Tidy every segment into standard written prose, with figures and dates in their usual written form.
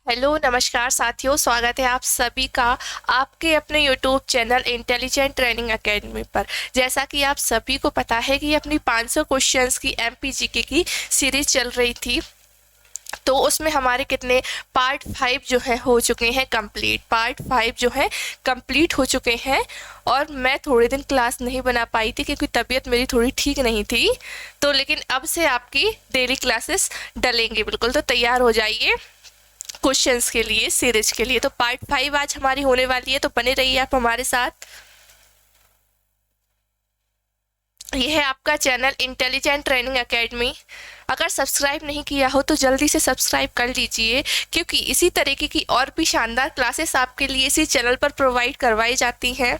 Hello नमस्कार साथियों, स्वागत है आप सभी का आपके अपने YouTube channel intelligent training academy पर। जैसा कि आप सभी को पता है कि अपनी 500 क्वेश्चंस की एमपीजीके की सीरीज चल रही थी, तो उसमें हमारे कितने पार्ट 5 जो है हो चुके हैं कंप्लीट। पार्ट 5 जो है कंप्लीट हो चुके हैं और मैं थोड़े दिन क्लास नहीं बना पाई थी क्योंकि तबीयत मेरी थोड़ी ठीक नहीं थी। तो लेकिन अब से आपकी डेली क्लासेस डलेंगे बिल्कुल, तो तैयार हो जाइए क्वेश्चंस के लिए, सीरीज के लिए। तो पार्ट 5 आज हमारी होने वाली है, तो बने रहिए आप हमारे साथ। यह है आपका चैनल इंटेलिजेंट ट्रेनिंग एकेडमी। अगर सब्सक्राइब नहीं किया हो तो जल्दी से सब्सक्राइब कर लीजिए, क्योंकि इसी तरीके की और भी शानदार क्लासेस आपके लिए इसी चैनल पर प्रोवाइड करवाई जाती हैं।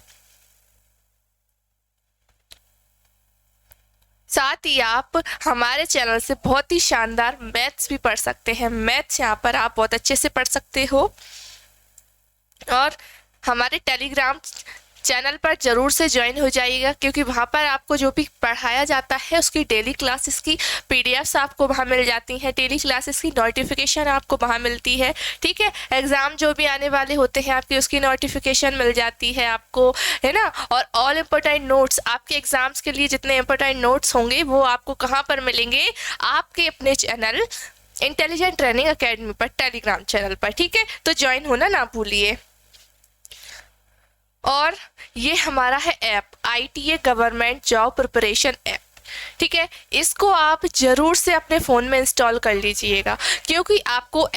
साथ ही आप हमारे चैनल से बहुत ही शानदार मैथ्स भी पढ़ सकते हैं। मैथ्स यहाँ पर आप बहुत अच्छे से पढ़ सकते हो और हमारे टेलीग्राम चैनल पर ज़रूर से ज्वाइन हो जाइएगा, क्योंकि वहाँ पर आपको जो भी पढ़ाया जाता है उसकी डेली क्लासेस की पीडीएफ्स आपको वहाँ मिल जाती हैं। डेली क्लासेस की नोटिफिकेशन आपको वहाँ मिलती है, ठीक है। एग्ज़ाम जो भी आने वाले होते हैं आपकी, उसकी नोटिफिकेशन मिल जाती है आपको, है ना। और ऑल इम्पोर्टेंट नोट्स, आपके एग्ज़ाम्स के लिए जितने इम्पोर्टेंट नोट्स होंगे वो आपको कहाँ पर मिलेंगे, आपके अपने चैनल इंटेलिजेंट ट्रेनिंग एकेडमी पर, टेलीग्राम चैनल पर, ठीक है। तो ज्वाइन होना ना भूलिए। और ये हमारा है app, ITA government job preparation app, ठीक है। इसको आप ज़रूर से अपने फ़ोन में इंस्टॉल कर लीजिएगा, क्योंकि आपको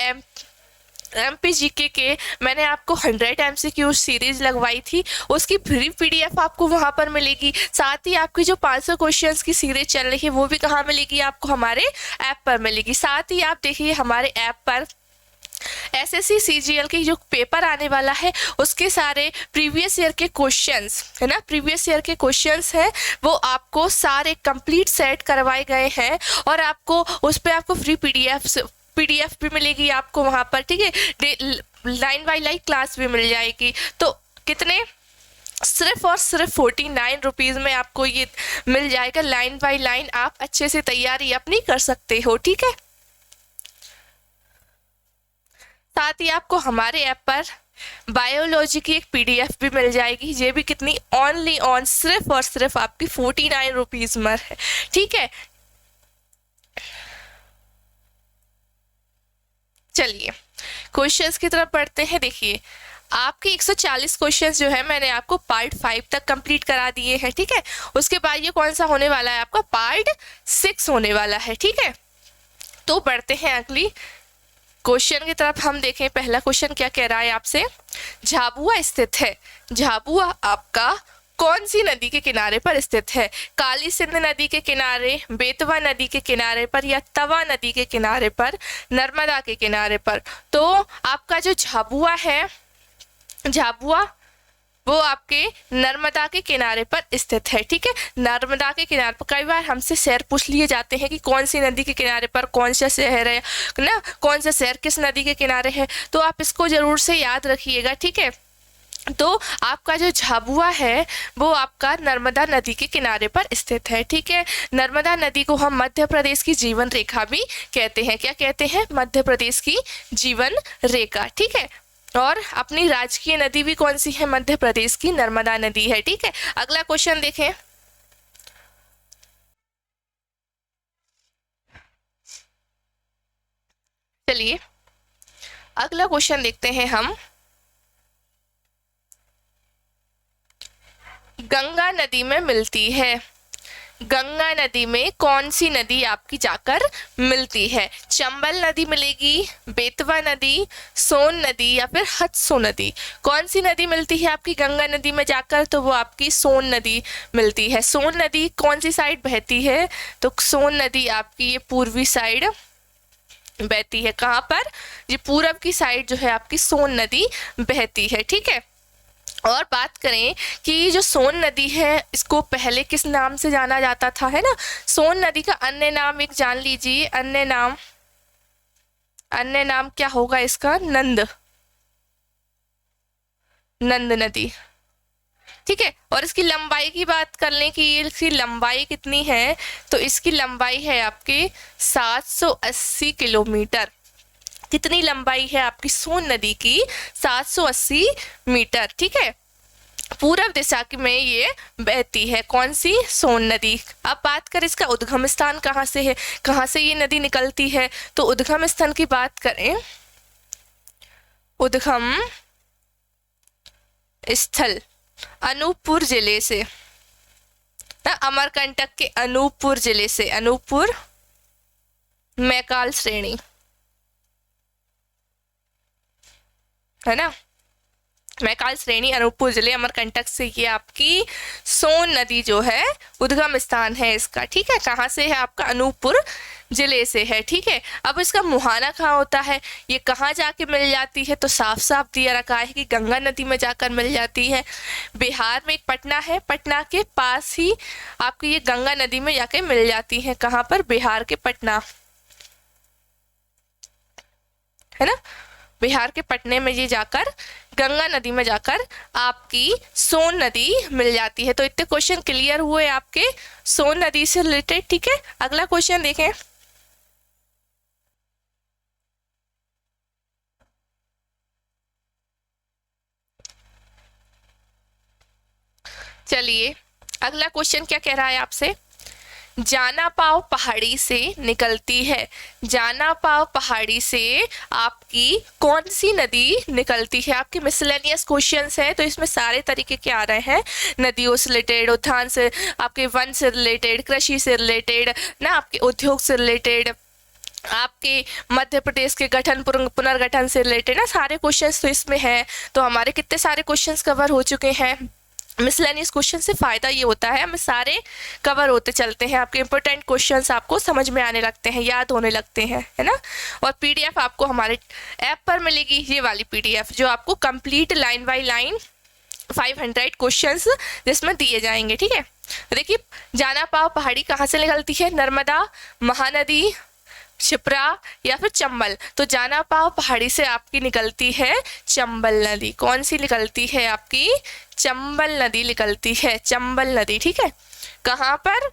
एमपीजीके के मैंने आपको 100 MCQ सीरीज लगवाई थी, उसकी फ्री पीडीएफ आपको वहाँ पर मिलेगी। साथ ही आपकी जो 500 क्वेश्चंस की सीरीज चल रही है वो भी कहाँ मिलेगी, आपको हमारे ऐप पर मिलेगी। साथ ही आप देखिए हमारे ऐप पर एसएससी सीजीएल की जो पेपर आने वाला है उसके सारे प्रीवियस ईयर के क्वेश्चंस, है ना, प्रीवियस ईयर के क्वेश्चंस हैं, वो आपको सारे कंप्लीट सेट करवाए गए हैं और आपको उस पर आपको फ्री पीडीएफ भी मिलेगी आपको वहाँ पर, ठीक है। लाइन बाई लाइन क्लास भी मिल जाएगी। तो कितने, सिर्फ और सिर्फ 49 रुपीज़ में आपको ये मिल जाएगा। लाइन बाई लाइन आप अच्छे से तैयारी अपनी कर सकते हो, ठीक है। साथ ही आपको हमारे ऐप पर बायोलॉजी की एक पीडीएफ भी मिल जाएगी। ये भी कितनी, ओनली ऑन सिर्फ और सिर्फ आपकी 49 रुपीज़ में है, ठीक है। चलिए क्वेश्चंस की तरफ बढ़ते हैं। देखिए आपके 140 क्वेश्चंस जो है मैंने आपको पार्ट 5 तक कंप्लीट करा दिए हैं, ठीक है। उसके बाद ये कौन सा होने वाला है, आपका पार्ट 6 होने वाला है, ठीक है। तो बढ़ते हैं अगली क्वेश्चन की तरफ। हम देखें पहला क्वेश्चन क्या कह रहा है आपसे। झाबुआ स्थित है, झाबुआ आपका कौन सी नदी के किनारे पर स्थित है, काली सिंध नदी के किनारे, बेतवा नदी के किनारे पर, या तवा नदी के किनारे पर, नर्मदा के किनारे पर। तो आपका जो झाबुआ है, झाबुआ वो आपके नर्मदा के किनारे पर स्थित है, ठीक है। नर्मदा के किनारे पर कई बार हमसे शहर पूछ लिए जाते हैं कि कौन सी नदी के किनारे पर कौन सा शहर है ना, कौन सा शहर किस नदी के किनारे है, तो आप इसको जरूर से याद रखिएगा, ठीक है। तो आपका जो झाबुआ है वो आपका नर्मदा नदी के किनारे पर स्थित है, ठीक है। नर्मदा नदी को हम मध्य प्रदेश की जीवन रेखा भी कहते हैं। क्या कहते हैं, मध्य प्रदेश की जीवन रेखा, ठीक है। और अपनी राजकीय नदी भी कौन सी है, मध्य प्रदेश की नर्मदा नदी है, ठीक है। अगला क्वेश्चन देखें। चलिए अगला क्वेश्चन देखते हैं हम। गंगा नदी में मिलती है, गंगा नदी में कौन सी नदी आपकी जाकर मिलती है, चंबल नदी मिलेगी, बेतवा नदी, सोन नदी, या फिर हत्सो नदी। कौन सी नदी मिलती है आपकी गंगा नदी में जाकर, तो वो आपकी सोन नदी मिलती है। सोन नदी कौन सी साइड बहती है, तो सोन नदी आपकी ये पूर्वी साइड बहती है। कहाँ पर, ये पूरब की साइड जो है आपकी सोन नदी बहती है, ठीक है। और बात करें कि जो सोन नदी है इसको पहले किस नाम से जाना जाता था, है ना। सोन नदी का अन्य नाम एक जान लीजिए, अन्य नाम क्या होगा इसका, नंद नदी, ठीक है। और इसकी लंबाई की बात कर लें कि इसकी लंबाई कितनी है, तो इसकी लंबाई है आपके 780 किलोमीटर। कितनी लंबाई है आपकी सोन नदी की? 780 मीटर, ठीक है। पूर्व दिशा में ये बहती है, कौन सी? सोन नदी। अब बात करें इसका उद्गम स्थान कहाँ से है, कहाँ से ये नदी निकलती है, तो उद्गम स्थान की बात करें, उद्गम स्थल अनूपपुर जिले से, अमरकंटक के अनूपपुर जिले से, अनूपपुर मैकाल श्रेणी, है ना, मैकाल श्रेणी अनूपपुर जिले अमरकंटक से ये आपकी सोन नदी जो है उद्गम स्थान है इसका, ठीक है। कहाँ से है आपका? अनूपपुर जिले से है, ठीक है। अब इसका मुहाना कहाँ होता है, ये कहाँ जाके मिल जाती है, तो साफ साफ दिया रखा है कि गंगा नदी में जाकर मिल जाती है। बिहार में एक पटना है, पटना के पास ही आपको ये गंगा नदी में जाके मिल जाती है। कहाँ पर? बिहार के पटना, है ना, बिहार के पटने में ये जाकर गंगा नदी में जाकर आपकी सोन नदी मिल जाती है। तो इतने क्वेश्चन क्लियर हुए आपके सोन नदी से रिलेटेड, ठीक है। अगला क्वेश्चन देखें, चलिए अगला क्वेश्चन क्या कह रहा है आपसे, जानापाव पहाड़ी से निकलती है, जानापाव पहाड़ी से आपकी कौन सी नदी निकलती है? आपके मिसलेनियस क्वेश्चंस है, तो इसमें सारे तरीके के आ रहे हैं, नदियों से रिलेटेड, उद्यान से, आपके वन से रिलेटेड, कृषि से रिलेटेड ना, आपके उद्योग से रिलेटेड, आपके मध्य प्रदेश के गठन पुनर्गठन से रिलेटेड ना, सारे क्वेश्चंस तो इसमें है। तो हमारे कितने सारे क्वेश्चंस कवर हो चुके हैं। मिसलेनियस क्वेश्चन से फायदा ये होता है हमें सारे कवर होते चलते हैं, आपके इंपॉर्टेंट क्वेश्चंस आपको समझ में आने लगते हैं, याद होने लगते हैं, है ना। और पीडीएफ आपको हमारे ऐप पर मिलेगी, ये वाली पीडीएफ जो आपको complete line by line 500 questions जिसमें दिए जाएंगे, ठीक है। देखिए जानापाव पहाड़ी कहाँ से निकलती है, नर्मदा, महानदी, क्षिप्रा या फिर चंबल। तो जानापाव पहाड़ी से आपकी निकलती है चंबल नदी। कौन सी निकलती है आपकी? चंबल नदी निकलती है, चंबल नदी, ठीक है। कहाँ पर?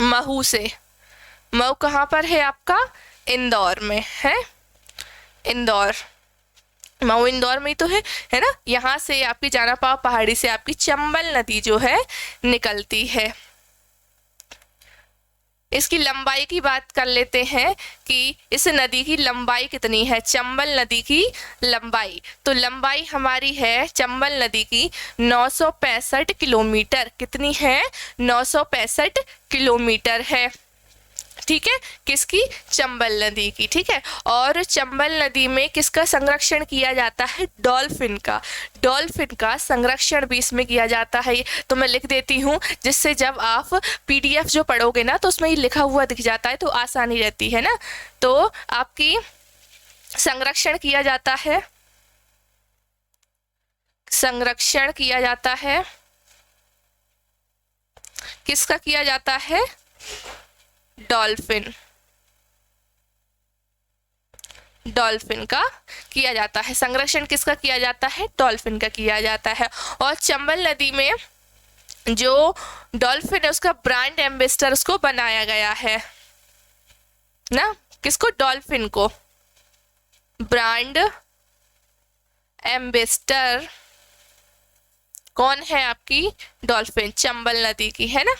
महू से। महू कहाँ पर है आपका? इंदौर में है, इंदौर, महू इंदौर में ही तो है ना। यहाँ से आपकी जानापाव पहाड़ी से आपकी चंबल नदी जो है निकलती है। इसकी लंबाई की बात कर लेते हैं कि इस नदी की लंबाई कितनी है, चंबल नदी की लंबाई। तो लंबाई हमारी है चंबल नदी की 965 किलोमीटर। कितनी है? 965 किलोमीटर है, ठीक है। किसकी? चंबल नदी की, ठीक है। और चंबल नदी में किसका संरक्षण किया जाता है? डॉल्फिन का। डॉल्फिन का संरक्षण भी इसमें किया जाता है। तो मैं लिख देती हूँ, जिससे जब आप पीडीएफ जो पढ़ोगे ना तो उसमें ये लिखा हुआ दिख जाता है, तो आसानी रहती है ना। तो आपकी संरक्षण किया जाता है, संरक्षण किया जाता है, किसका किया जाता है? डॉल्फिन, डॉल्फिन का किया जाता है। संरक्षण किसका किया जाता है? डॉल्फिन का किया जाता है। और चंबल नदी में जो डॉल्फिन है उसका ब्रांड एम्बेसडर उसको बनाया गया है ना, किसको? डॉल्फिन को। ब्रांड एम्बेसडर कौन है आपकी? डॉल्फिन, चंबल नदी की, है ना।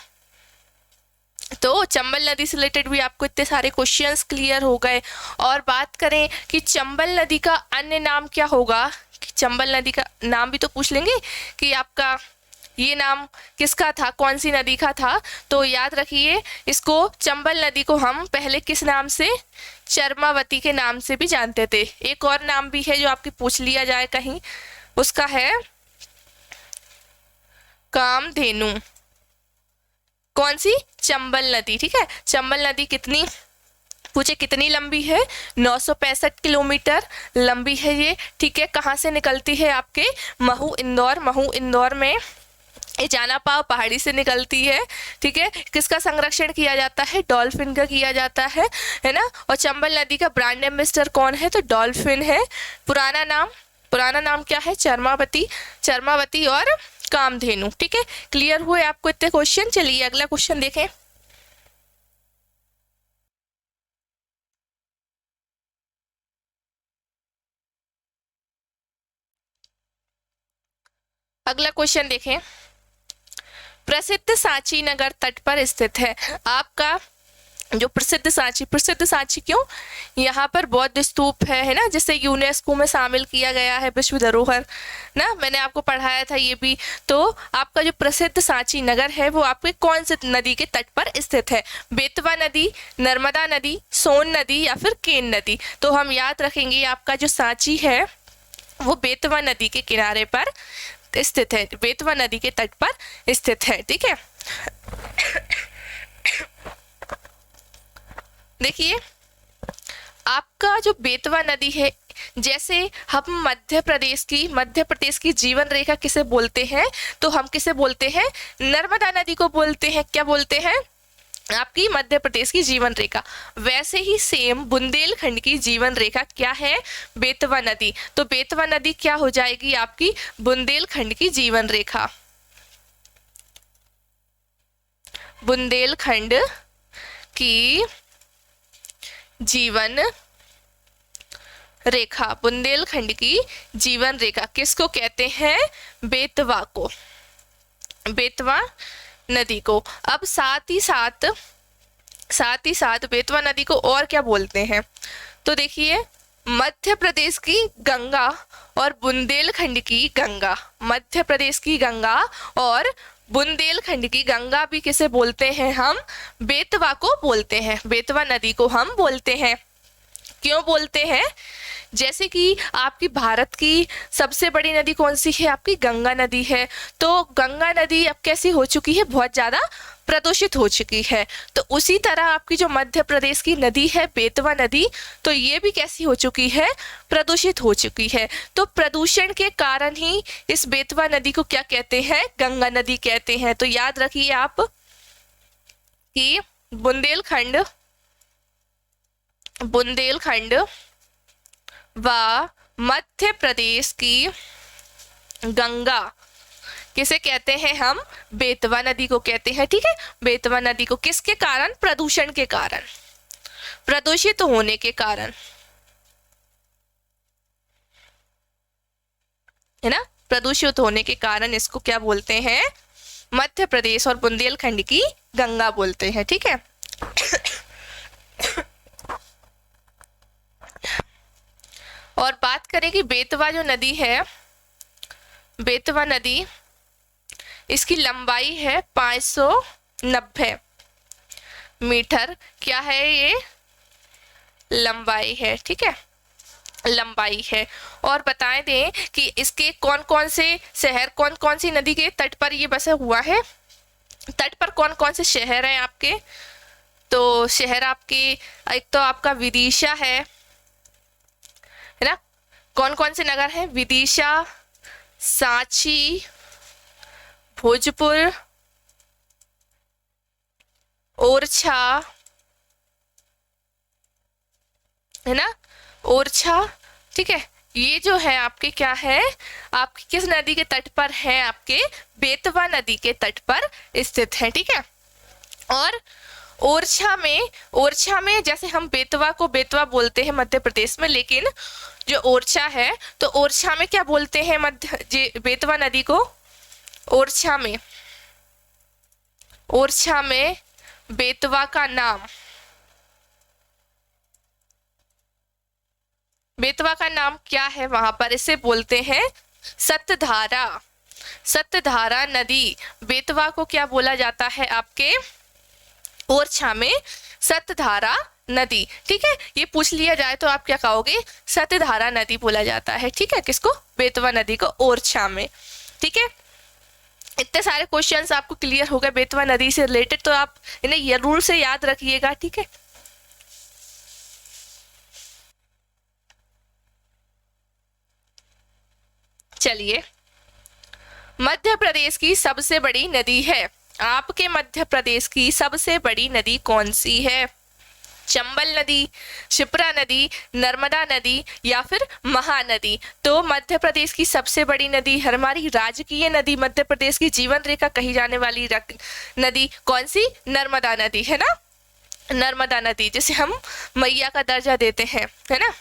तो चंबल नदी से रिलेटेड भी आपको इतने सारे क्वेश्चंस क्लियर हो गए। और बात करें कि चंबल नदी का अन्य नाम क्या होगा, कि चंबल नदी का नाम भी तो पूछ लेंगे कि आपका ये नाम किसका था, कौन सी नदी का था। तो याद रखिए इसको, चंबल नदी को हम पहले किस नाम से? चरमावती के नाम से भी जानते थे। एक और नाम भी है जो आपकी पूछ लिया जाए कहीं, उसका है कामधेनु। कौन सी? चंबल नदी, ठीक है। चंबल नदी कितनी, पूछे कितनी लंबी है? 965 किलोमीटर लंबी है ये, ठीक है। कहाँ से निकलती है? आपके महू इंदौर, महू इंदौर में ये जानापाव पहाड़ी से निकलती है, ठीक है। किसका संरक्षण किया जाता है? डॉल्फिन का किया जाता है ना। और चंबल नदी का ब्रांड एम्बेसडर कौन है? तो डॉल्फिन है। पुराना नाम क्या है? चरमावती, चरमावती और कामधेनु, ठीक है। क्लियर हुए आपको इतने क्वेश्चन। चलिए अगला क्वेश्चन देखें। अगला क्वेश्चन देखें। प्रसिद्ध सांची नगर तट पर स्थित है। आपका जो प्रसिद्ध सांची क्यों, यहाँ पर बौद्ध स्तूप है ना, जिसे यूनेस्को में शामिल किया गया है विश्व धरोहर ना, मैंने आपको पढ़ाया था ये भी। तो आपका जो प्रसिद्ध सांची नगर है वो आपके कौन से नदी के तट पर स्थित है? बेतवा नदी, नर्मदा नदी, सोन नदी या फिर केन नदी? तो हम याद रखेंगे आपका जो सांची है वो बेतवा नदी के किनारे पर स्थित है, बेतवा नदी के तट पर स्थित है। ठीक है, देखिए आपका जो बेतवा नदी है, जैसे हम मध्य प्रदेश की जीवन रेखा किसे बोलते हैं? तो हम किसे बोलते हैं? नर्मदा नदी को बोलते हैं। क्या बोलते हैं? आपकी मध्य प्रदेश की जीवन रेखा। वैसे ही सेम बुंदेलखंड की जीवन रेखा क्या है? बेतवा नदी। तो बेतवा नदी क्या हो जाएगी? आपकी बुंदेलखंड की जीवन रेखा। बुंदेलखंड की जीवन रेखा, बुंदेलखंड की जीवन रेखा किसको कहते हैं? बेतवा को, बेतवा नदी को। अब साथ ही साथ बेतवा नदी को और क्या बोलते हैं? तो देखिए मध्य प्रदेश की गंगा और बुंदेलखंड की गंगा, मध्य प्रदेश की गंगा और बुंदेलखंड की गंगा भी किसे बोलते हैं? हम बेतवा को बोलते हैं, बेतवा नदी को हम बोलते हैं। क्यों बोलते हैं? जैसे कि आपकी भारत की सबसे बड़ी नदी कौन सी है? आपकी गंगा नदी है। तो गंगा नदी अब कैसी हो चुकी है? बहुत ज्यादा प्रदूषित हो चुकी है। तो उसी तरह आपकी जो मध्य प्रदेश की नदी है बेतवा नदी, तो ये भी कैसी हो चुकी है? प्रदूषित हो चुकी है। तो प्रदूषण के कारण ही इस बेतवा नदी को क्या कहते हैं? गंगा नदी कहते हैं। तो याद रखिए आप कि बुंदेलखंड व मध्य प्रदेश की गंगा किसे कहते हैं? हम बेतवा नदी को कहते हैं। ठीक है, बेतवा नदी को किसके कारण? प्रदूषण के कारण, प्रदूषित होने के कारण, है ना, प्रदूषित होने के कारण इसको क्या बोलते हैं? मध्य प्रदेश और बुंदेलखंड की गंगा बोलते हैं। ठीक है, और बात करें कि बेतवा जो नदी है, बेतवा नदी इसकी लंबाई है 590 मीटर। क्या है ये? लंबाई है। ठीक है, लंबाई है। और बताएं दें कि इसके कौन कौन से शहर, कौन कौन सी नदी के तट पर ये बसा हुआ है? तट पर कौन कौन से शहर हैं आपके? तो शहर आपके, एक तो आपका विदिशा है ना। कौन कौन से नगर हैं? विदिशा, सांची, भोजपुर, ओरछा, है ना, ओरछा। ठीक है, ये जो है आपके क्या है? आपकी किस नदी के तट पर है? आपके बेतवा नदी के तट पर स्थित है। ठीक है, और ओरछा में जैसे हम बेतवा को बेतवा बोलते हैं मध्य प्रदेश में, लेकिन जो ओरछा है तो ओरछा में क्या बोलते हैं? बेतवा नदी को ओरछा में बेतवा का नाम, बेतवा का नाम क्या है वहां पर? इसे बोलते हैं सतधारा। सतधारा नदी, बेतवा को क्या बोला जाता है? आपके ओरछा में सतधारा नदी। ठीक है, ये पूछ लिया जाए तो आप क्या कहोगे? सतधारा नदी बोला जाता है। ठीक है, किसको? बेतवा नदी को ओरछा में। ठीक है, इतने सारे क्वेश्चंस आपको क्लियर हो गए बेतवा नदी से रिलेटेड, तो आप इन्हें ये रूल से याद रखिएगा। ठीक है, चलिए, मध्य प्रदेश की सबसे बड़ी नदी है। आपके मध्य प्रदेश की सबसे बड़ी नदी कौन सी है? चंबल नदी, शिप्रा नदी, नर्मदा नदी या फिर महानदी? तो मध्य प्रदेश की सबसे बड़ी नदी, हमारी राजकीय नदी, मध्य प्रदेश की जीवन रेखा कही जाने वाली नदी कौन सी? नर्मदा नदी, है ना, नर्मदा नदी, जिसे हम मैया का दर्जा देते हैं, है ना।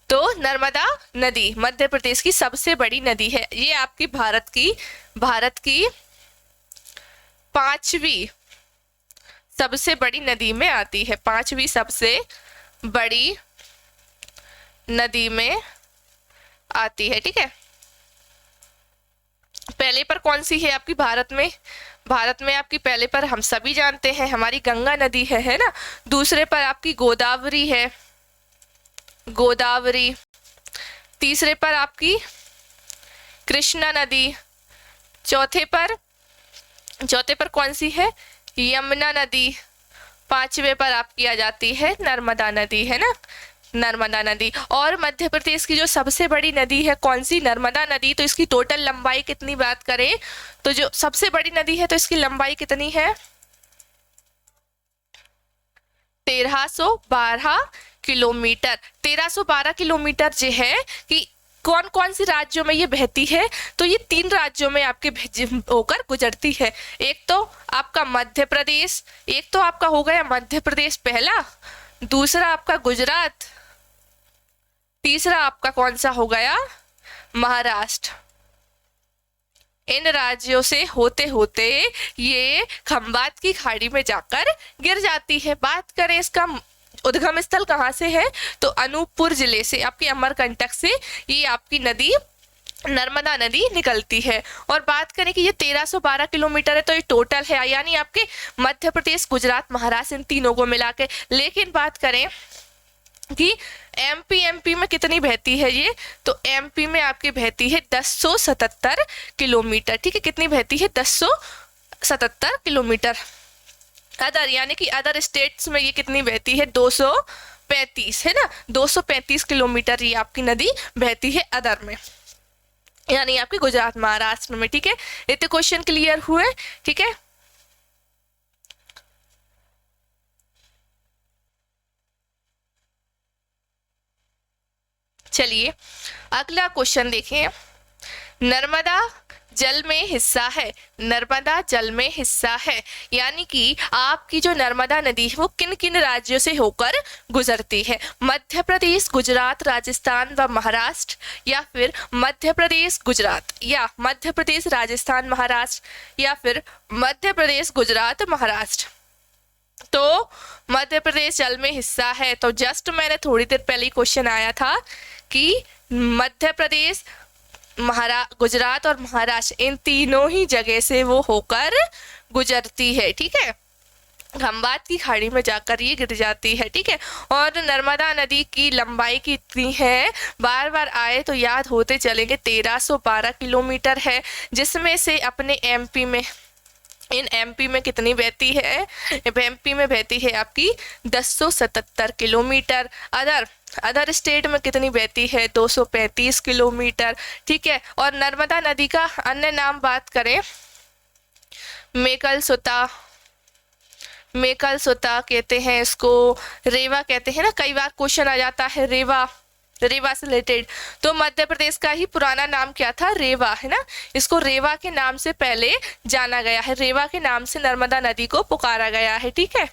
तो नर्मदा नदी मध्य प्रदेश की सबसे बड़ी नदी है। ये आपकी भारत की 5वीं सबसे बड़ी नदी में आती है, 5वीं सबसे बड़ी नदी में आती है, ठीक है। पहले पर कौन सी है आपकी भारत में आपकी पहले पर हम सभी जानते हैं हमारी गंगा नदी है ना। दूसरे पर आपकी गोदावरी है, गोदावरी। तीसरे पर आपकी कृष्णा नदी। चौथे पर कौन सी है, यमुना नदी। 5वें पर आपकी आ जाती है नर्मदा नदी, है ना, नर्मदा नदी। और मध्य प्रदेश की जो सबसे बड़ी नदी है कौन सी, नर्मदा नदी। तो इसकी टोटल लंबाई कितनी बात करें तो जो सबसे बड़ी नदी है तो इसकी लंबाई कितनी है, 1312 किलोमीटर। 1312 किलोमीटर जो है कि कौन कौन सी राज्यों में ये बहती है, तो ये 3 राज्यों में आपके होकर गुजरती है। एक तो आपका मध्य प्रदेश, एक तो आपका हो गया मध्य प्रदेश पहला, दूसरा आपका गुजरात, तीसरा आपका कौन सा हो गया, महाराष्ट्र। इन राज्यों से होते होते ये खंबात की खाड़ी में जाकर गिर जाती है। बात करें इसका उद्गम स्थल कहाँ से है तो अनूपपुर जिले से, आपके अमरकंटक से ये आपकी नदी नर्मदा नदी निकलती है। और बात करें कि ये 1312 किलोमीटर है तो ये टोटल है, यानी आपके मध्य प्रदेश, गुजरात, महाराष्ट्र इन तीनों को मिला के। लेकिन बात करें कि एमपी में कितनी बहती है ये, तो एमपी में आपकी बहती है 1077 किलोमीटर, ठीक है। कितनी बहती है, 1077 किलोमीटर। अदर यानी कि अदर स्टेट्स में ये कितनी बहती है, 235, है ना, 235 किलोमीटर ये आपकी नदी बहती है अदर में, यानी आपके गुजरात, महाराष्ट्र में, ठीक है। इतने क्वेश्चन क्लियर हुए, ठीक है। चलिए अगला क्वेश्चन देखें। नर्मदा जल में हिस्सा है, नर्मदा जल में हिस्सा है, यानी कि आपकी जो नर्मदा नदी है वो किन किन राज्यों से होकर गुजरती है, मध्य प्रदेश, गुजरात, राजस्थान व महाराष्ट्र, या फिर मध्य प्रदेश गुजरात, या मध्य प्रदेश राजस्थान महाराष्ट्र, या फिर मध्य प्रदेश गुजरात महाराष्ट्र। तो मध्य प्रदेश जल में हिस्सा है, तो जस्ट मैंने थोड़ी देर पहले क्वेश्चन आया था कि मध्य प्रदेश, गुजरात और महाराष्ट्र इन तीनों ही जगह से वो होकर गुजरती है, ठीक है। खंबात की खाड़ी में जाकर ये गिर जाती है, ठीक है। और नर्मदा नदी की लंबाई कितनी है, बार बार आए तो याद होते चलेंगे, 1312 किलोमीटर है, जिसमें से अपने एमपी में, इन एमपी में कितनी बहती है, एमपी में बहती है आपकी 1077 किलोमीटर। अदर स्टेट में कितनी बहती है, 235 किलोमीटर, ठीक है। और नर्मदा नदी का अन्य नाम बात करें, मेकल सोता कहते हैं इसको, रेवा कहते हैं ना, कई बार क्वेश्चन आ जाता है रेवा से रिलेटेड। तो मध्य प्रदेश का ही पुराना नाम क्या था, रेवा, है ना। इसको रेवा के नाम से पहले जाना गया है, रेवा के नाम से नर्मदा नदी को पुकारा गया है, ठीक है।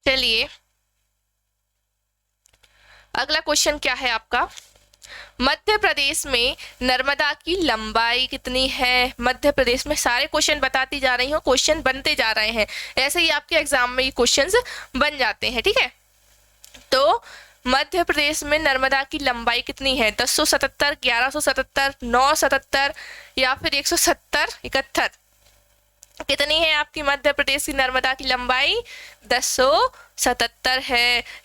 चलिए अगला क्वेश्चन क्या है आपका, मध्य प्रदेश में नर्मदा की लंबाई कितनी है। मध्य प्रदेश में सारे क्वेश्चन बताती जा रही हूँ, क्वेश्चन बनते जा रहे हैं, ऐसे ही आपके एग्जाम में ये क्वेश्चंस बन जाते हैं, ठीक है। तो मध्य प्रदेश में नर्मदा की लंबाई कितनी है, 1077, 1177, 977 या फिर 170, 71, कितनी है आपकी मध्य प्रदेश की नर्मदा की लंबाई, 1077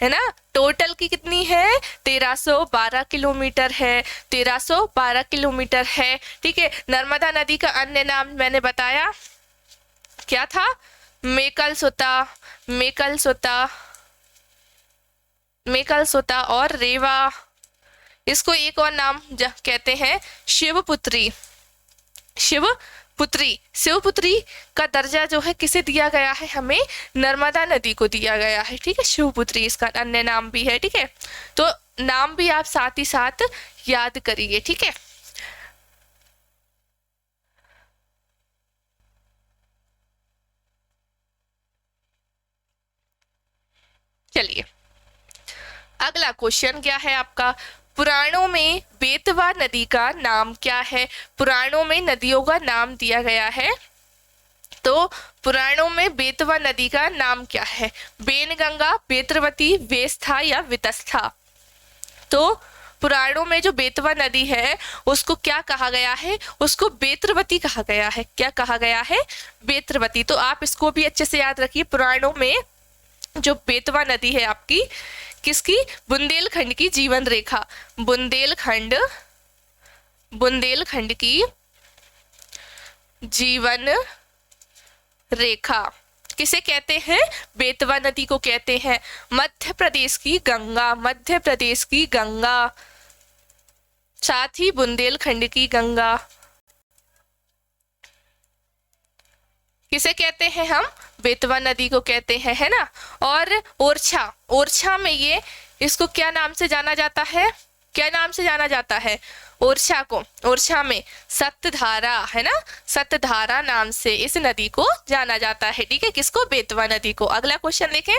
है ना। टोटल की कितनी है, 1312 किलोमीटर है, 1312 किलोमीटर है, ठीक है। नर्मदा नदी का अन्य नाम मैंने बताया क्या था, मेकल सोता और रेवा। इसको एक और नाम कहते हैं शिवपुत्री का दर्जा जो है किसे दिया गया है, हमें नर्मदा नदी को दिया गया है, ठीक है। शिवपुत्री इसका अन्य नाम भी है, ठीक है। तो नाम भी आप साथ ही साथ याद करिए, ठीक है। चलिए अगला क्वेश्चन क्या है आपका, पुराणों में बेतवा नदी का नाम क्या है? पुराणों में नदियों का नाम दिया गया है, तो पुराणों में बेतवा नदी का नाम क्या है? बेनगंगा, बेत्रवती, वेस्था या वितस्था? तो पुराणों में जो बेतवा नदी है उसको क्या कहा गया है? उसको बेत्रवती कहा गया है। क्या कहा गया है? बेत्रवती। तो आप इसको भी अच्छे से याद रखिए, पुराणों में जो बेतवा नदी है आपकी किसकी? बुंदेलखंड की जीवन रेखा, बुंदेलखंड की जीवन रेखा किसे कहते हैं? बेतवा नदी को कहते हैं। मध्य प्रदेश की गंगा, मध्य प्रदेश की गंगा, साथ ही बुंदेलखंड की गंगा किसे कहते हैं हम? बेतवा नदी को कहते हैं, है ना। और ओरछा, ओरछा में ये इसको क्या नाम से जाना जाता है? क्या नाम से जाना जाता है ओरछा को? ओरछा में सतधारा, है ना, सतधारा नाम से इस नदी को जाना जाता है। ठीक है, किसको? बेतवा नदी को। अगला क्वेश्चन देखें,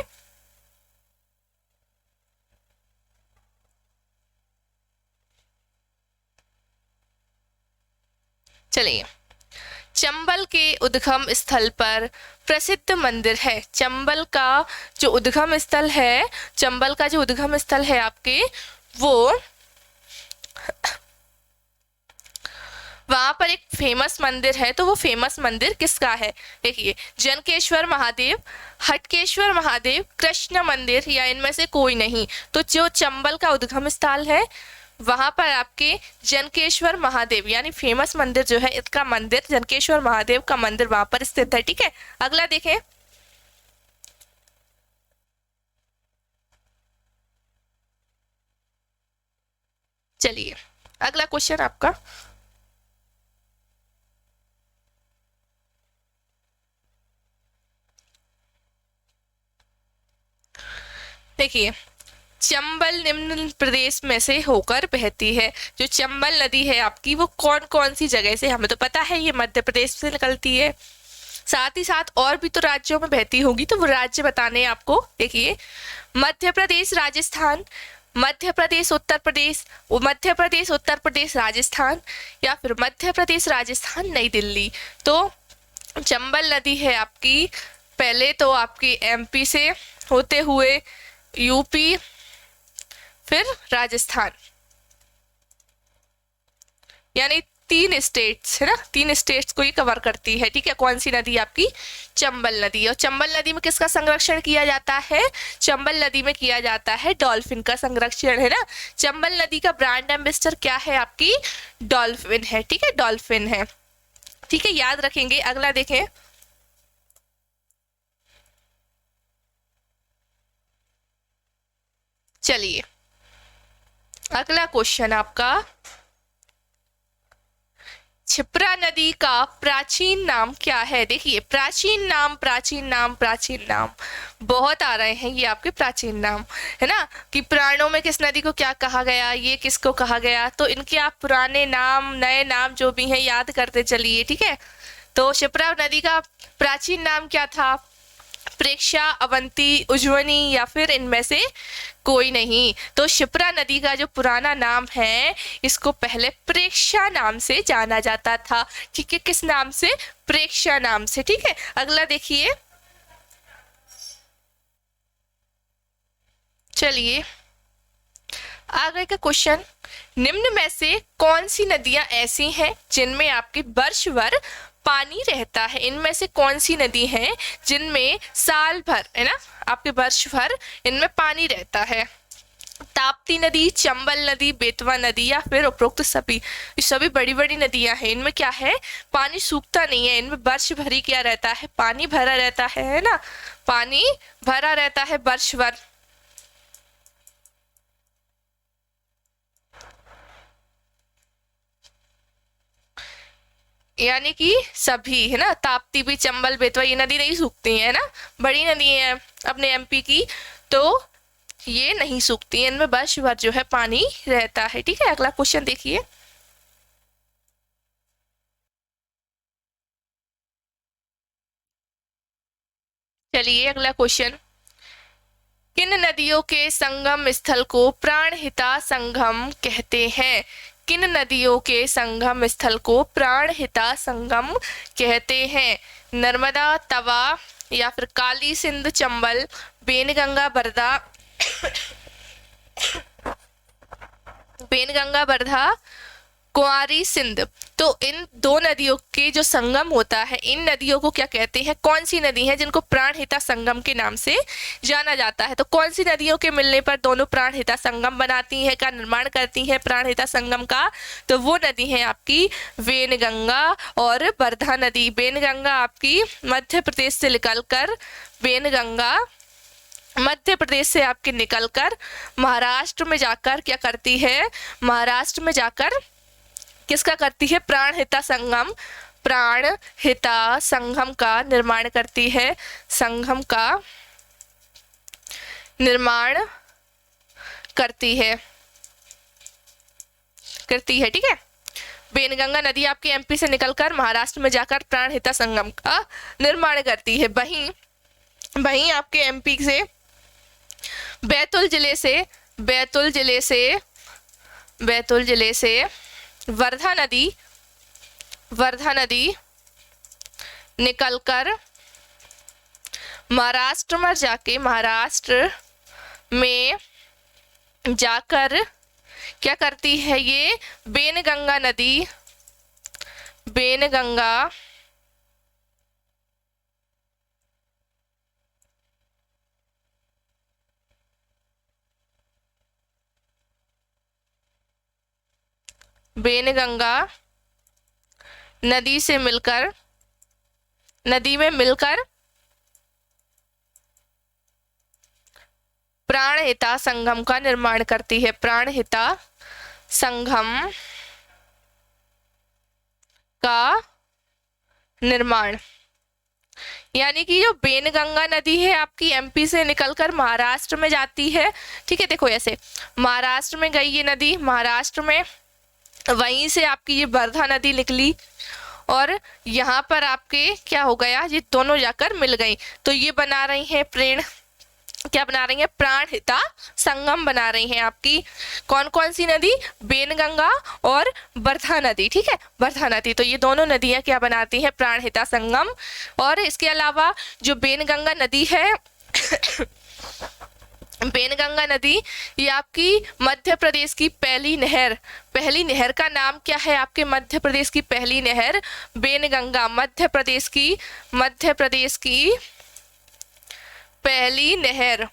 चलिए चंबल के उद्गम स्थल पर प्रसिद्ध मंदिर है। चंबल का जो उद्गम स्थल है, चंबल का जो उद्गम स्थल है आपके, वो वहां पर एक फेमस मंदिर है, तो वो फेमस मंदिर किसका है? देखिए, जनकेश्वर महादेव, हटकेश्वर महादेव, कृष्ण मंदिर या इनमें से कोई नहीं। तो जो चंबल का उद्गम स्थल है वहां पर आपके जनकेश्वर महादेव यानी फेमस मंदिर जो है, इसका मंदिर जनकेश्वर महादेव का मंदिर वहां पर स्थित है। ठीक है, अगला देखें, चलिए अगला क्वेश्चन आपका, देखिए चंबल निम्न प्रदेश में से होकर बहती है। जो चंबल नदी है आपकी वो कौन कौन सी जगह से? हमें तो पता है ये मध्य प्रदेश से निकलती है, साथ ही साथ और भी तो राज्यों में बहती होगी, तो वो राज्य बताने हैं आपको। देखिए, मध्य प्रदेश, राजस्थान, मध्य प्रदेश, उत्तर प्रदेश, मध्य प्रदेश, उत्तर प्रदेश, राजस्थान, या फिर मध्य प्रदेश, राजस्थान, नई दिल्ली। तो चंबल नदी है आपकी पहले तो आपकी एमपी से होते हुए यूपी, फिर राजस्थान, यानी 3 स्टेट्स, है ना, 3 स्टेट्स को ही कवर करती है। ठीक है, कौन सी नदी? आपकी चंबल नदी। और चंबल नदी में किसका संरक्षण किया जाता है? चंबल नदी में किया जाता है डॉल्फिन का संरक्षण, है ना। चंबल नदी का ब्रांड एम्बेसडर क्या है? आपकी डॉल्फिन है। ठीक है, डॉल्फिन है। ठीक है, याद रखेंगे। अगला देखें, चलिए अगला क्वेश्चन आपका, क्षिप्रा नदी का प्राचीन नाम क्या है? देखिए, प्राचीन नाम, प्राचीन नाम, प्राचीन नाम बहुत आ रहे हैं ये आपके प्राचीन नाम, है ना, कि पुराणों में किस नदी को क्या कहा गया, ये किसको कहा गया, तो इनके आप पुराने नाम, नए नाम जो भी हैं याद करते चलिए। ठीक है, तो क्षिप्रा नदी का प्राचीन नाम क्या था? प्रेक्षा, अवंती, उज्जवनी या फिर इनमें से कोई नहीं। तो क्षिप्रा नदी का जो पुराना नाम है इसको पहले प्रेक्षा नाम से जाना जाता था। ठीक है, किस नाम से? प्रेक्षा नाम से। ठीक है, अगला देखिए, चलिए आगे का क्वेश्चन, निम्न में से कौन सी नदियां ऐसी हैं जिनमें आपकी वर्ष भर पानी रहता है? इनमें से कौन सी नदी है जिनमें साल भर, है ना, आपके वर्ष भर इनमें पानी रहता है? ताप्ती नदी, चंबल नदी, बेतवा नदी या फिर उपरोक्त सभी? ये सभी बड़ी बड़ी नदियां हैं, इनमें क्या है? पानी सूखता नहीं है, इनमें वर्ष भर ही क्या रहता है? पानी भरा रहता है ना, पानी भरा रहता है वर्ष भर। यानी कि सभी, है ना, ताप्ती भी, चंबल, बेतवा, ये नदी नहीं सूखती है ना, बड़ी नदी है अपने एमपी की, तो ये नहीं सूखती है, इनमें वर्ष भर जो है पानी रहता है। ठीक है, अगला क्वेश्चन देखिए, चलिए अगला क्वेश्चन, किन नदियों के संगम स्थल को प्राणहिता संगम कहते हैं? किन नदियों के संगम स्थल को प्राणहिता संगम कहते हैं? नर्मदा, तवा, या फिर काली, सिंध, चंबल, बेनगंगा, बरधा, बेनगंगा, बरधा, कुंवारी, सिंध। तो इन दो नदियों के जो संगम होता है, इन नदियों को क्या कहते हैं? कौन सी नदी है जिनको प्राणहिता संगम के नाम से जाना जाता है? तो कौन सी नदियों के मिलने पर दोनों प्राणहिता संगम बनाती हैं, का निर्माण करती हैं प्राणहिता संगम का? तो वो नदी है आपकी वेनगंगा और बरधा नदी। वेनगंगा आपकी मध्य प्रदेश से निकलकर, वेनगंगा मध्य प्रदेश से आपके निकलकर महाराष्ट्र में जाकर क्या करती है? महाराष्ट्र में जाकर किसका करती है? प्राणहिता संगम, प्राणहिता संगम का निर्माण करती है, संगम का निर्माण करती है, ठीक है। बेनगंगा नदी आपके एमपी से निकलकर महाराष्ट्र में जाकर प्राणहिता संगम का निर्माण करती है। वहीं आपके एमपी से बैतूल जिले से वर्धा नदी निकलकर महाराष्ट्र में जाकर क्या करती है? ये बेनगंगा नदी नदी में मिलकर प्राणहिता संगम का निर्माण करती है, प्राणहिता संगम का निर्माण। यानी कि जो बेनगंगा नदी है आपकी एमपी से निकलकर महाराष्ट्र में जाती है, ठीक है। देखो ऐसे महाराष्ट्र में गई ये नदी, महाराष्ट्र में वहीं से आपकी ये वर्धा नदी निकली और यहाँ पर आपके क्या हो गया? ये दोनों जाकर मिल गई, तो ये बना रही हैं प्राणहिता संगम बना रही हैं आपकी कौन कौन सी नदी? बेनगंगा और वर्धा नदी, ठीक है, वर्धा नदी। तो ये दोनों नदियां क्या बनाती हैं? प्राणहिता संगम। और इसके अलावा जो बेनगंगा नदी है बेनगंगा नदी ये आपकी मध्य प्रदेश की पहली नहर का नाम क्या है? आपके मध्य प्रदेश की पहली नहर बेनगंगा, मध्य प्रदेश की पहली नहर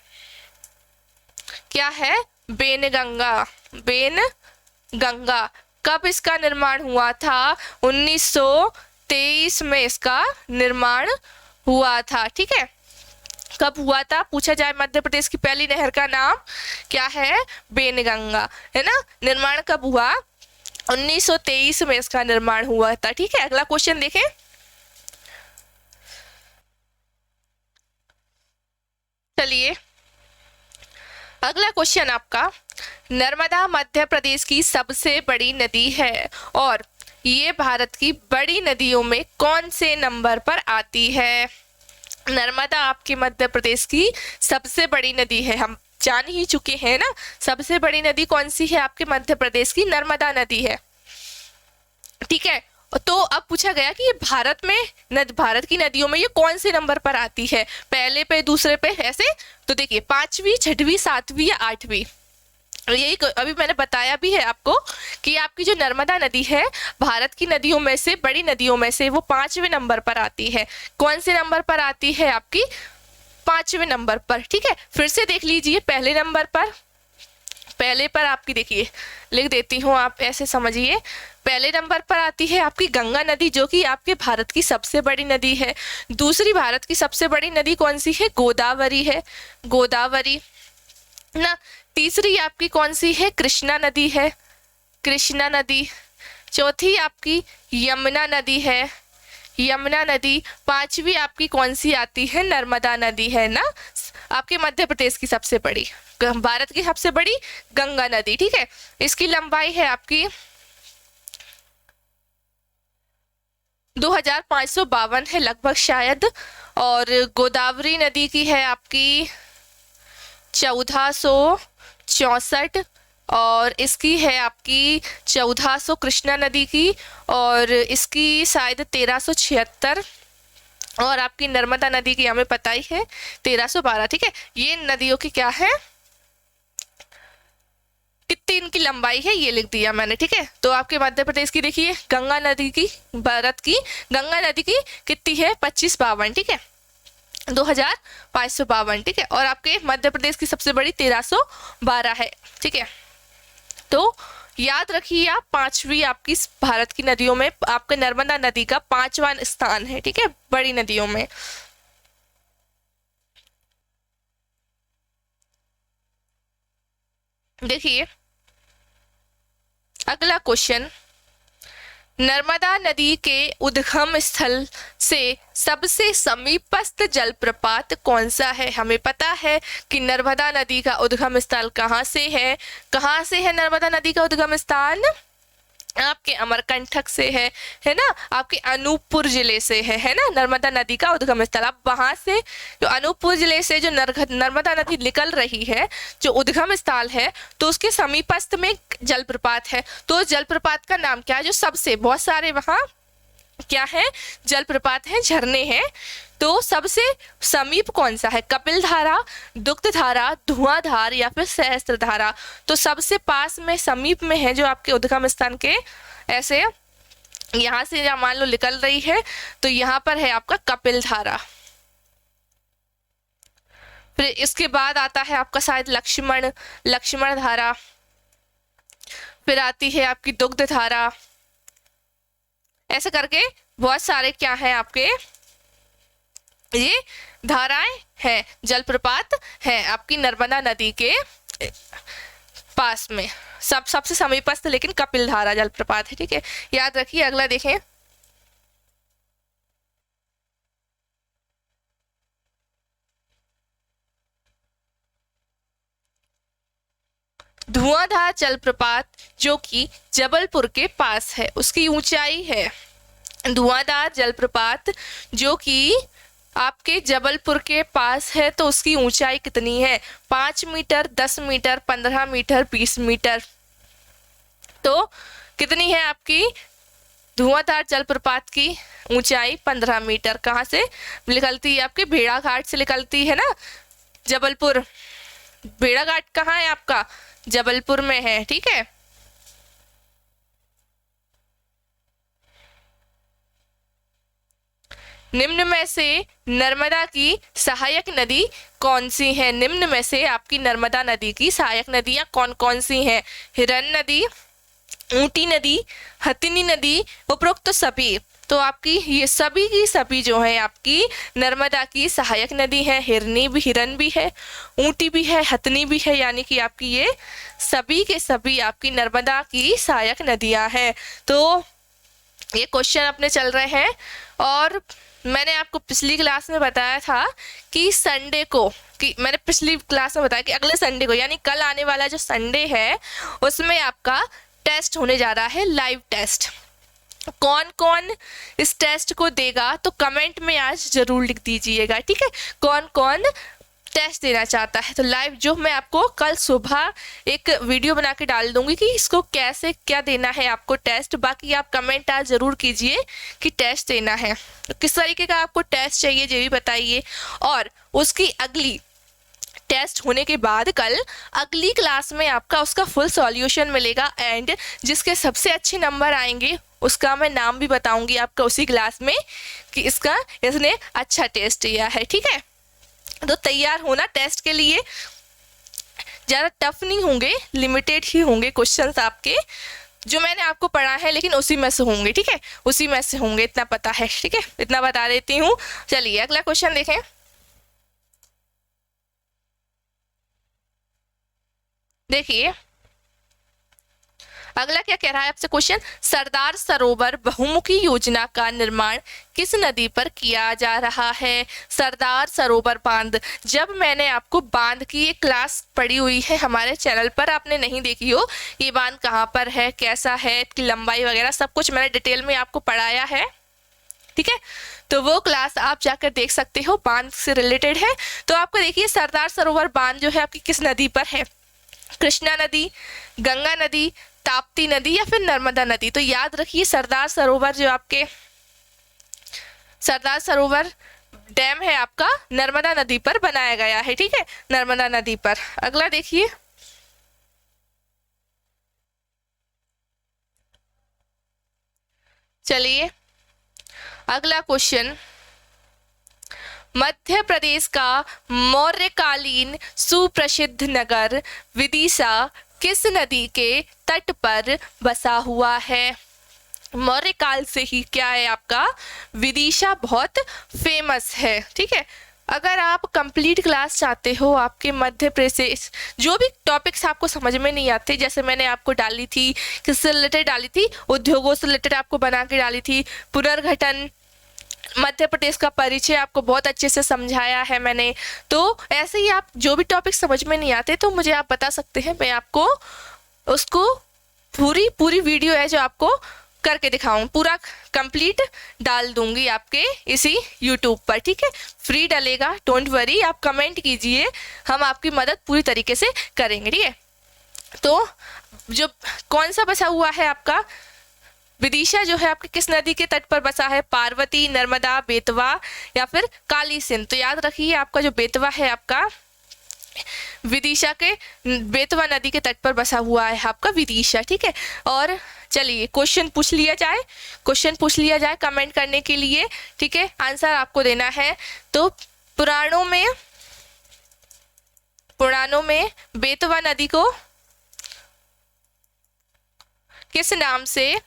क्या है? बेनगंगा। कब इसका निर्माण हुआ था? 1923 में इसका निर्माण हुआ था, ठीक है। कब हुआ था? पूछा जाए मध्य प्रदेश की पहली नहर का नाम क्या है? बेनगंगा, है ना। निर्माण कब हुआ? 1923 में इसका निर्माण हुआ था, ठीक है। अगला क्वेश्चन देखें। चलिए अगला क्वेश्चन आपका, नर्मदा मध्य प्रदेश की सबसे बड़ी नदी है और ये भारत की बड़ी नदियों में कौन से नंबर पर आती है? नर्मदा आपकी मध्य प्रदेश की सबसे बड़ी नदी है, हम जान ही चुके हैं ना। सबसे बड़ी नदी कौन सी है? आपके मध्य प्रदेश की नर्मदा नदी है, ठीक है। तो अब पूछा गया कि ये भारत की नदियों में ये कौन से नंबर पर आती है? पहले पे, दूसरे पे, ऐसे। तो देखिए 5वीं, 6वीं, 7वीं या 8वीं। यही अभी मैंने बताया भी है आपको कि आपकी जो नर्मदा नदी है भारत की नदियों में से, बड़ी नदियों में से, वो 5वें नंबर पर आती है। कौन से नंबर पर आती है? आपकी 5वें नंबर पर, ठीक है। फिर से देख लीजिए, पहले पर आपकी, देखिए लिख देती हूँ, आप ऐसे समझिए। पहले नंबर पर आती है आपकी गंगा नदी, जो कि आपके भारत की सबसे बड़ी नदी है। दूसरी भारत की सबसे बड़ी नदी कौन सी है? गोदावरी है, गोदावरी ना। तीसरी आपकी कौन सी है? कृष्णा नदी है, कृष्णा नदी। चौथी आपकी यमुना नदी है, यमुना नदी। 5वीं आपकी कौन सी आती है? नर्मदा नदी है ना, आपके मध्य प्रदेश की सबसे बड़ी, भारत की सबसे बड़ी गंगा नदी, ठीक है। इसकी लंबाई है आपकी 2552 है लगभग शायद। और गोदावरी नदी की है आपकी 1464 और इसकी है आपकी 1400 कृष्णा नदी की, और इसकी शायद 1376, और आपकी नर्मदा नदी की हमें पता ही है 1312। ठीक है, ये नदियों की क्या है, कितनी इनकी लंबाई है ये लिख दिया मैंने। ठीक है, तो आपके मध्य प्रदेश की देखिए गंगा नदी की, भारत की गंगा नदी की कितनी है 2552। ठीक है, 2552। ठीक है, और आपके मध्य प्रदेश की सबसे बड़ी 1312 है। ठीक है, तो याद रखिए आप, पांचवी आपकी भारत की नदियों में आपके नर्मदा नदी का 5वां स्थान है। ठीक है, बड़ी नदियों में। देखिए अगला क्वेश्चन, नर्मदा नदी के उद्गम स्थल से सबसे समीपस्थ जलप्रपात कौन सा है। हमें पता है कि नर्मदा नदी का उद्गम स्थल कहाँ से है, कहाँ से है नर्मदा नदी का उद्गम स्थान, आपके अमरकंटक से है ना, आपके अनूपपुर जिले से है ना नर्मदा नदी का उद्गम स्थल। अब वहां से जो अनूपपुर जिले से जो नर्मदा नदी निकल रही है, जो उद्गम स्थल है, तो उसके समीपस्थ में जलप्रपात है। तो जलप्रपात का नाम क्या है, जो सबसे बहुत सारे वहां क्या है जलप्रपात है, झरने हैं, तो सबसे समीप कौन सा है, कपिल धारा, दुग्ध धारा, धुआंधार या फिर सहस्त्र धारा। तो सबसे पास में समीप में है जो आपके उद्गम स्थान के, ऐसे यहां से या मान लो निकल रही है, तो यहाँ पर है आपका कपिल धारा। फिर इसके बाद आता है आपका शायद लक्ष्मण धारा, फिर आती है आपकी दुग्ध धारा, ऐसे करके बहुत सारे क्या है आपके ये धाराएं हैं, जलप्रपात है आपकी नर्मदा नदी के पास में। सबसे समीपस्थ लेकिन कपिल धारा जलप्रपात है। ठीक है, याद रखिए। अगला देखें, धुआंधार जलप्रपात जो कि जबलपुर के पास है, उसकी ऊंचाई है, धुआंधार जलप्रपात जो कि आपके जबलपुर के पास है, तो उसकी ऊंचाई कितनी है, 5 मीटर, 10 मीटर, 15 मीटर, 20 मीटर। तो कितनी है आपकी धुआंधार जलप्रपात की ऊंचाई, 15 मीटर। कहाँ से निकलती है, आपके भेड़ाघाट से निकलती है ना, जबलपुर। भेड़ाघाट कहाँ है आपका, जबलपुर में है। ठीक है, निम्न में से नर्मदा की सहायक नदी कौन सी है, निम्न में से आपकी नर्मदा नदी की सहायक नदियां कौन कौन सी हैं, हिरन नदी, ऊटी नदी, हथिनी नदी, उपरोक्त सभी। तो आपकी ये सभी की सभी जो है आपकी नर्मदा की सहायक नदी है, हिरन भी है, ऊटी भी है, हथनी भी है, यानी कि आपकी ये सभी के सभी आपकी नर्मदा की सहायक नदियां हैं। तो ये क्वेश्चन अपने चल रहे हैं, और मैंने आपको पिछली क्लास में बताया था कि संडे को, कि मैंने पिछली क्लास में बताया कि अगले संडे को, यानी कल आने वाला जो संडे है, उसमें आपका टेस्ट होने जा रहा है, लाइव टेस्ट। कौन कौन इस टेस्ट को देगा तो कमेंट में आज जरूर लिख दीजिएगा। ठीक है, कौन कौन टेस्ट देना चाहता है, तो लाइव जो मैं आपको कल सुबह एक वीडियो बना के डाल दूंगी कि इसको कैसे क्या देना है आपको टेस्ट। बाकी आप कमेंट आज जरूर कीजिए कि टेस्ट देना है, तो किस तरीके का आपको टेस्ट चाहिए ये भी बताइए। और उसकी अगली टेस्ट होने के बाद कल अगली क्लास में आपका उसका फुल सॉल्यूशन मिलेगा, एंड जिसके सबसे अच्छे नंबर आएंगे उसका मैं नाम भी बताऊंगी आपका उसी क्लास में कि इसने अच्छा टेस्ट दिया है। ठीक है, तो तैयार होना टेस्ट के लिए। ज़्यादा टफ नहीं होंगे, लिमिटेड ही होंगे क्वेश्चंस आपके, जो मैंने आपको पढ़ा है, लेकिन उसी में से होंगे। ठीक है, उसी में से होंगे, इतना पता है। ठीक है, इतना बता देती हूँ। चलिए अगला क्वेश्चन देखें। देखिए अगला क्या कह रहा है आपसे क्वेश्चन, सरदार सरोवर बहुमुखी योजना का निर्माण किस नदी पर किया जा रहा है। सरदार सरोवर बांध, जब मैंने आपको बांध की एक क्लास पढ़ी हुई है हमारे चैनल पर, आपने नहीं देखी हो, ये बांध कहाँ पर है, कैसा है, इसकी लंबाई वगैरह सब कुछ मैंने डिटेल में आपको पढ़ाया है। ठीक है, तो वो क्लास आप जाकर देख सकते हो, बांध से रिलेटेड है। तो आपको देखिए सरदार सरोवर बांध जो है आपकी किस नदी पर है, कृष्णा नदी, गंगा नदी, ताप्ती नदी या फिर नर्मदा नदी। तो याद रखिए सरदार सरोवर जो आपके सरदार सरोवर डैम है आपका नर्मदा नदी पर बनाया गया है, ठीक है, नर्मदा नदी पर। अगला देखिए, चलिए अगला क्वेश्चन, मध्य प्रदेश का मौर्यकालीन सुप्रसिद्ध नगर विदिशा किस नदी के तट पर बसा हुआ है। मौर्य काल से ही क्या है आपका विदिशा बहुत फेमस है, ठीक है। अगर आप कंप्लीट क्लास चाहते हो आपके मध्य प्रदेश, जो भी टॉपिक्स आपको समझ में नहीं आते, जैसे मैंने आपको डाली थी किससे रिलेटेड डाली थी, उद्योगों से रिलेटेड आपको बना के डाली थी, पुनर्गठन, मध्य प्रदेश का परिचय आपको बहुत अच्छे से समझाया है मैंने। तो ऐसे ही आप जो भी टॉपिक समझ में नहीं आते तो मुझे आप बता सकते हैं, मैं आपको उसको पूरी वीडियो है जो आपको करके दिखाऊं, पूरा कंप्लीट डाल दूंगी आपके इसी यूट्यूब पर, ठीक है, फ्री डलेगा, डोंट वरी, आप कमेंट कीजिए, हम आपकी मदद पूरी तरीके से करेंगे, ठीक है। तो जो कौन सा बसा हुआ है आपका विदिशा जो है आपके किस नदी के तट पर बसा है, पार्वती, नर्मदा, बेतवा या फिर काली सिंध। तो याद रखिए आपका जो बेतवा है आपका विदिशा के बेतवा नदी के तट पर बसा हुआ है आपका विदिशा, ठीक है। और चलिए क्वेश्चन पूछ लिया जाए कमेंट करने के लिए, ठीक है, आंसर आपको देना है। तो पुराणों में बेतवा नदी को किस नाम से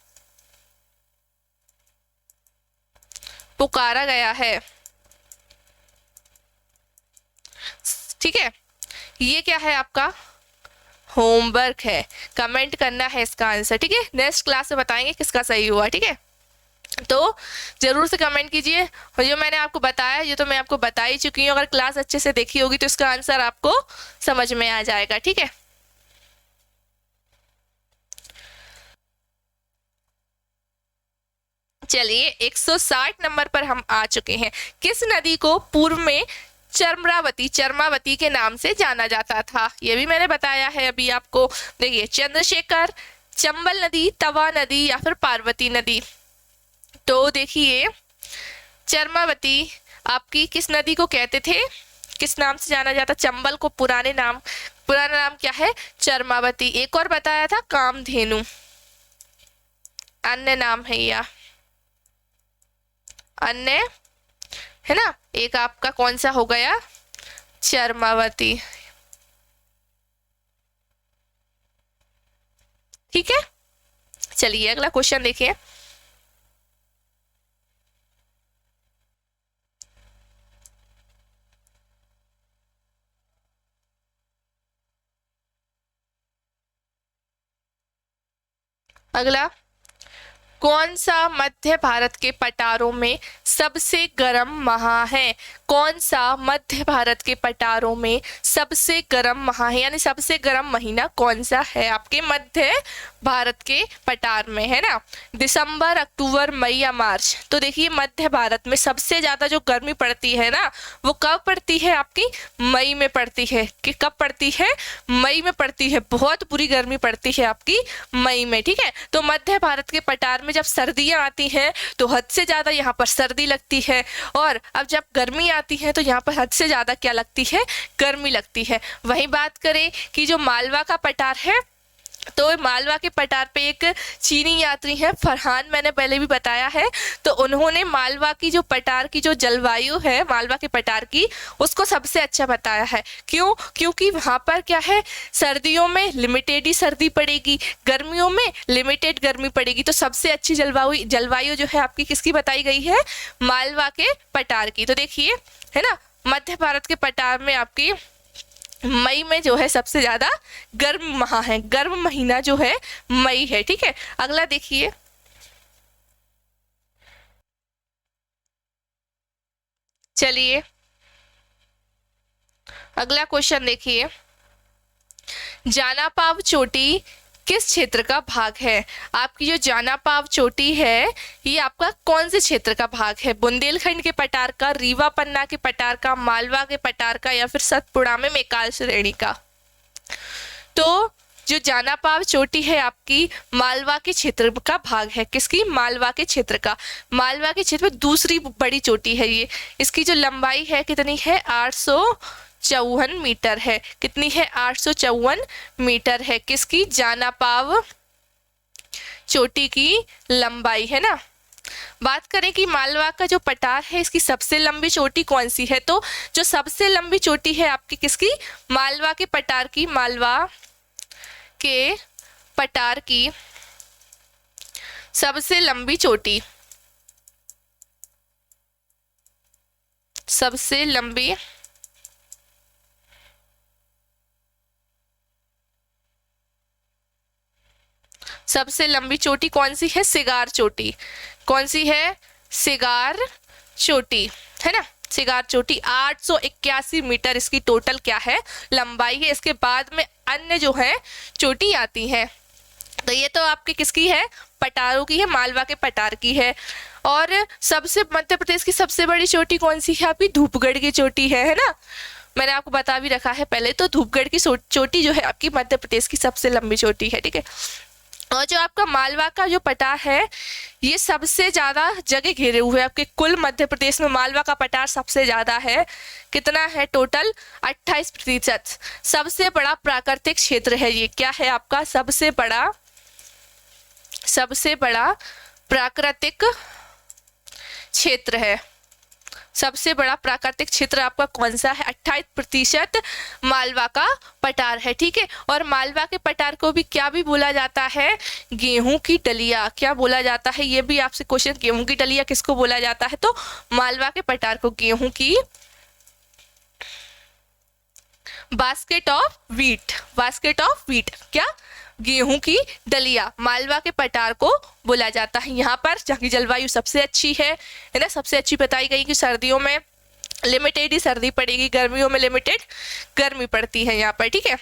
पुकारा गया है, ठीक है, ये क्या है आपका होमवर्क है, कमेंट करना है इसका आंसर, ठीक है। नेक्स्ट क्लास में बताएंगे किसका सही हुआ, ठीक है। तो जरूर से कमेंट कीजिए, और जो मैंने आपको बताया ये तो मैं आपको बता ही चुकी हूँ, अगर क्लास अच्छे से देखी होगी तो इसका आंसर आपको समझ में आ जाएगा, ठीक है। चलिए 160 नंबर पर हम आ चुके हैं। किस नदी को पूर्व में चर्मावती के नाम से जाना जाता था, ये भी मैंने बताया है अभी आपको। देखिए चंद्रशेखर, चंबल नदी, तवा नदी या फिर पार्वती नदी। तो देखिए चर्मावती आपकी किस नदी को कहते थे, किस नाम से जाना जाता, चंबल को पुराना नाम क्या है, चर्मावती। एक और बताया था कामधेनु, अन्य नाम है या अन्य है ना, एक आपका कौन सा हो गया, चर्मावती, ठीक है। चलिए अगला क्वेश्चन देखिए, अगला, कौन सा मध्य भारत के पठारों में सबसे गर्म माह है, कौन सा मध्य भारत के पठारों में सबसे गर्म माह है, यानी सबसे गर्म महीना कौन सा है आपके मध्य भारत के पठार में, है ना, दिसंबर, अक्टूबर, मई या मार्च। तो देखिए मध्य भारत में सबसे ज्यादा जो गर्मी पड़ती है ना वो कब पड़ती है आपकी, मई में पड़ती है। कि कब पड़ती है, मई में पड़ती है, बहुत बुरी गर्मी पड़ती है आपकी मई में, ठीक है। तो मध्य भारत के पठार में जब सर्दियां आती हैं तो हद से ज्यादा यहाँ पर सर्दी लगती है, और अब जब गर्मी आती है तो यहाँ पर हद से ज्यादा क्या लगती है, गर्मी लगती है। वही बात करें कि जो मालवा का पठार है, तो मालवा के पठार पे एक चीनी यात्री है फरहान, मैंने पहले भी बताया है, तो उन्होंने मालवा की जो पठार की जो जलवायु है मालवा के पठार की, उसको सबसे अच्छा बताया है। क्यों, क्योंकि वहां पर क्या है, सर्दियों में लिमिटेड ही सर्दी पड़ेगी, गर्मियों में लिमिटेड गर्मी पड़ेगी। तो सबसे अच्छी जलवायु जो है आपकी किसकी बताई गई है, मालवा के पठार की। तो देखिए है ना, मध्य भारत के पठार में आपकी मई में जो है सबसे ज्यादा गर्म माह है, गर्म महीना जो है मई है, ठीक है। अगला देखिए, चलिए अगला क्वेश्चन देखिए, जानापाव चोटी किस क्षेत्र का भाग है? आपकी जो जानापाव चोटी है ये आपका कौन से क्षेत्र का भाग है? बुंदेलखंड के पठार का, रीवा पन्ना के पठार का, मालवा के पठार का, या फिर सतपुड़ा में मैकाल श्रेणी का? तो जो जानापाव चोटी है आपकी मालवा के क्षेत्र का भाग है। किसकी? मालवा के क्षेत्र का। मालवा के क्षेत्र में दूसरी बड़ी चोटी है ये। इसकी जो लंबाई है कितनी है? 854 मीटर है। कितनी है? 854 मीटर है। किसकी? जानापाव चोटी की लंबाई है ना। बात करें कि मालवा का जो पठार है इसकी सबसे लंबी चोटी कौन सी है, तो जो सबसे लंबी चोटी है आपकी किसकी? मालवा के पठार की। मालवा के पठार की सबसे लंबी चोटी, सबसे लंबी चोटी कौन सी है? सिगार चोटी। कौन सी है? सिगार चोटी, है ना। सिगार चोटी 881 मीटर इसकी टोटल क्या है? लंबाई है। इसके बाद में अन्य जो है चोटी आती है। तो ये तो आपकी किसकी है? पठारों की है, मालवा के पठार की है। और सबसे मध्य प्रदेश की सबसे बड़ी चोटी कौन सी है? आपकी धूपगढ़ की चोटी है ना। मैंने आपको बता भी रखा है पहले। तो धूपगढ़ की चोटी जो है आपकी मध्य प्रदेश की सबसे लंबी चोटी है, ठीक है। और जो आपका मालवा का जो पठार है ये सबसे ज्यादा जगह घेरे हुए है आपके कुल मध्य प्रदेश में। मालवा का पठार सबसे ज्यादा है। कितना है? टोटल 28%। सबसे बड़ा प्राकृतिक क्षेत्र है ये। क्या है आपका? सबसे बड़ा प्राकृतिक क्षेत्र है। सबसे बड़ा प्राकृतिक क्षेत्र आपका कौन सा है? 28% मालवा का पठार है, ठीक है। और मालवा के पठार को भी क्या भी बोला जाता है? गेहूं की डलिया। क्या बोला जाता है? ये भी आपसे क्वेश्चन, गेहूं की डलिया किसको बोला जाता है? तो मालवा के पठार को गेहूं की basket of wheat. Basket of wheat क्या? गेहूं की डलिया मालवा के पठार को बोला जाता है। यहाँ पर जहाँ की जलवायु सबसे अच्छी है ना, सबसे अच्छी बताई गई कि सर्दियों में लिमिटेड ही सर्दी पड़ेगी, गर्मियों में लिमिटेड गर्मी पड़ती है यहाँ पर, ठीक है।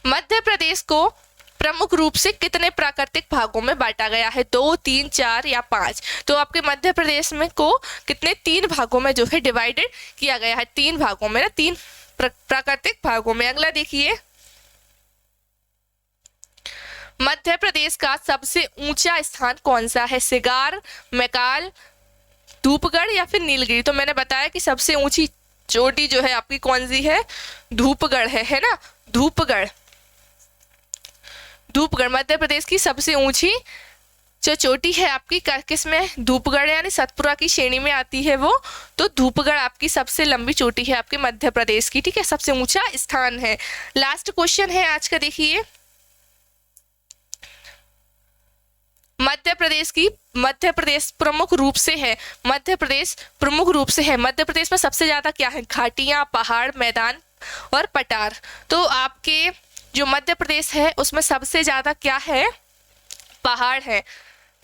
मध्य प्रदेश को प्रमुख रूप से कितने प्राकृतिक भागों में बांटा गया है? 2, 3, 4 या 5? तो आपके मध्य प्रदेश में को कितने? 3 भागों में जो है डिवाइडेड किया गया है। 3 भागों में ना, 3 प्राकृतिक भागों में। अगला देखिए, मध्य प्रदेश का सबसे ऊंचा स्थान कौन सा है? सिगार, मैकाल, धूपगढ़ या फिर नीलगिरी? तो मैंने बताया कि सबसे ऊंची चोटी जो है आपकी कौन सी है? धूपगढ़ है ना। धूपगढ़ मध्य प्रदेश की सबसे ऊंची जो चोटी है आपकी किस में? धूपगढ़ यानी सतपुड़ा की श्रेणी में आती है वो। तो धूपगढ़ आपकी सबसे लंबी चोटी है आपके मध्य प्रदेश की, ठीक है। सबसे ऊंचा स्थान है। लास्ट क्वेश्चन है आज का, देखिए। मध्य प्रदेश प्रमुख रूप से है। मध्य प्रदेश में सबसे ज्यादा क्या है? घाटियां, पहाड़, मैदान और पठार। तो आपके जो मध्य प्रदेश है उसमें सबसे ज्यादा क्या है? पहाड़ है।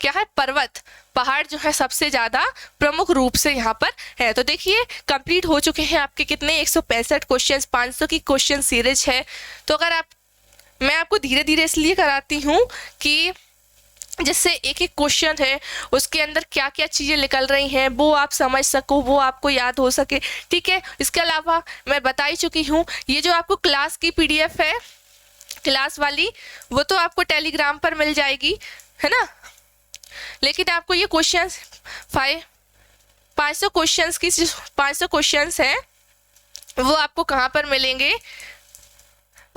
क्या है? पर्वत, पहाड़ जो है सबसे ज्यादा प्रमुख रूप से यहाँ पर है। तो देखिए कंप्लीट हो चुके हैं आपके कितने? 165 क्वेश्चंस, 500 की क्वेश्चन सीरीज है। तो अगर मैं आपको धीरे धीरे इसलिए कराती हूँ कि जिससे एक एक क्वेश्चन है उसके अंदर क्या क्या चीजें निकल रही हैं वो आप समझ सको, वो आपको याद हो सके, ठीक है। इसके अलावा मैं बता ही चुकी हूँ, ये जो आपको क्लास की PDF है, क्लास वाली, वो तो आपको टेलीग्राम पर मिल जाएगी, है ना। लेकिन आपको ये क्वेश्चंस 500 क्वेश्चंस की 500 क्वेश्चंस हैं वो आपको कहाँ पर मिलेंगे?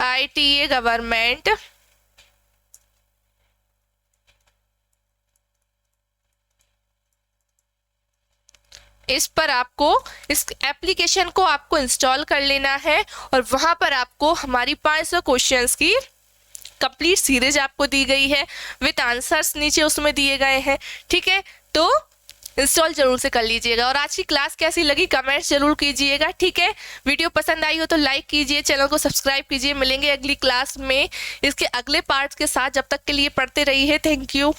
ITA गवर्नमेंट इस पर आपको इस एप्लीकेशन को आपको इंस्टॉल कर लेना है और वहां पर आपको हमारी 500 क्वेश्चंस की कंप्लीट सीरीज आपको दी गई है विद आंसर्स नीचे उसमें दिए गए हैं, ठीक है। तो इंस्टॉल जरूर से कर लीजिएगा। और आज की क्लास कैसी लगी कमेंट्स जरूर कीजिएगा, ठीक है। वीडियो पसंद आई हो तो लाइक कीजिए, चैनल को सब्सक्राइब कीजिए। मिलेंगे अगली क्लास में इसके अगले पार्ट्स के साथ। जब तक के लिए पढ़ते रहिए। Thank you.